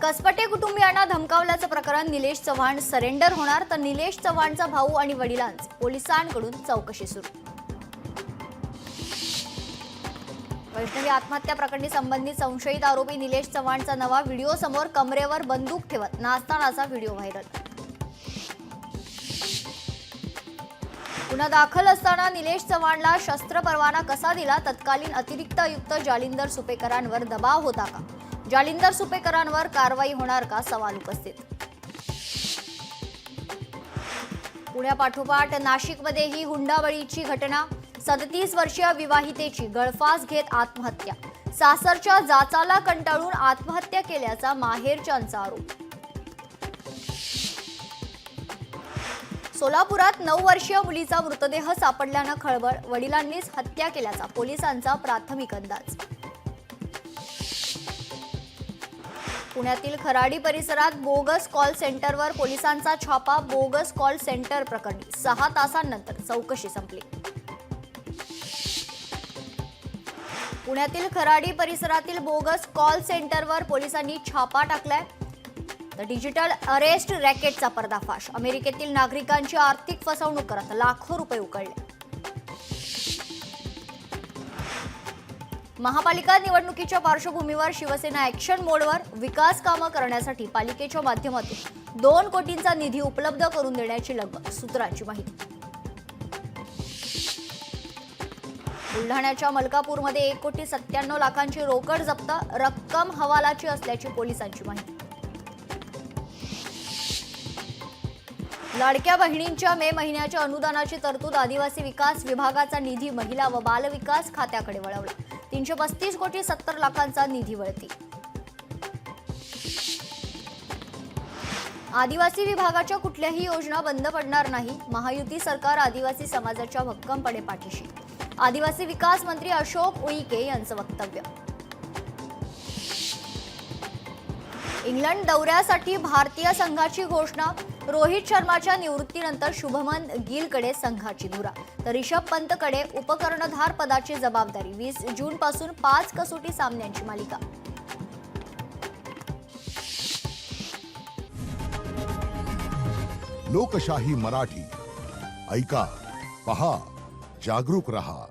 कसपटे कुटुंबियांना धमकावल्याचं प्रकरण निलेश चव्हाण सरेंडर होणार, तर निलेश चव्हाणचा भाऊ आणि वडिलांची पोलिसांकडून चौकशी सुरू। वैष्णवी आत्महत्या प्रकरणी संबंधित संशयित आरोपी निलेश चव्हाणचा नवा व्हिडिओ समोर, कमरेवर बंदूक ठेवत नाचतानाचा व्हिडिओ व्हायरल। गुन्हा दाखल असताना निलेश चव्हाणला शस्त्र परवाना कसा दिला? तत्कालीन अतिरिक्त आयुक्त जालिंदर सुपेकरांवर दबाव होता का? जालिंदर सुपेकरांवर कारवाई होणार का? सवाल उपस्थित। पुण्यापाठोपाठ नाशिकमध्येही हुंडाबळीची घटना। 37 वर्षीय विवाहितेची गळफास घेत आत्महत्या। सासरच्या जाचाला कंटाळून आत्महत्या केल्याचा माहेरच्यांचा आरोप। सोलापुरात 9 वर्षीय मुलीचा मृतदेह सापडल्यानं खळबळ, वडिलांनीच हत्या केल्याचा पोलिसांचा प्राथमिक अंदाज। पुण्यातील खराडी परिसरात बोगस कॉल सेंटरवर पोलिसांचा छापा। बोगस कॉल सेंटर प्रकरणी 6 तासांनंतर चौकशी संपली। पुण्यातील खराडी परिसरातील बोगस कॉल सेंटरवर पोलिसांनी छापा टाकलाय। तर डिजिटल अरेस्ट रॅकेटचा पर्दाफाश। अमेरिकेतील नागरिकांची आर्थिक फसवणूक करत लाखो रुपये उकळले। महापालिका निवडणुकीच्या पार्श्वभूमीवर शिवसेना ॲक्शन मोडवर। विकास कामं करण्यासाठी पालिकेच्या माध्यमातून 2 कोटींचा निधी उपलब्ध करून देण्याची लगबग, सूत्रांची माहिती। बुलढाण्याच्या मलकापूरमध्ये 1,97,00,000ची रोकड जप्त, रक्कम हवालाची असल्याची पोलिसांची माहिती। लाडक्या बहिणींच्या मे महिन्याच्या अनुदानाची तरतूद। आदिवासी विकास विभागाचा निधी महिला व बाल विकास खात्याकडे वळवला। 335,70,00,000चा निधी वळती। आदिवासी विभागाच्या कुठल्याही योजना बंद पडणार नाही। महायुती सरकार आदिवासी समाजाच्या भक्कमपणे पाठीशी। आदिवासी विकास मंत्री अशोक उईके यांचं वक्तव्य। इंग्लंड दौऱ्यासाठी भारतीय संघाची घोषणा। रोहित शर्माच्या निवृत्तीनंतर शुभमन गिलकडे संघाची धुरा, तर ऋषभ पंतकडे उपकर्णधार पदाची जबाबदारी। 20 जूनपासून 5 कसोटी सामन्यांची मालिका। लोकशाही मराठी ऐका, पहा, जागरूक रहा।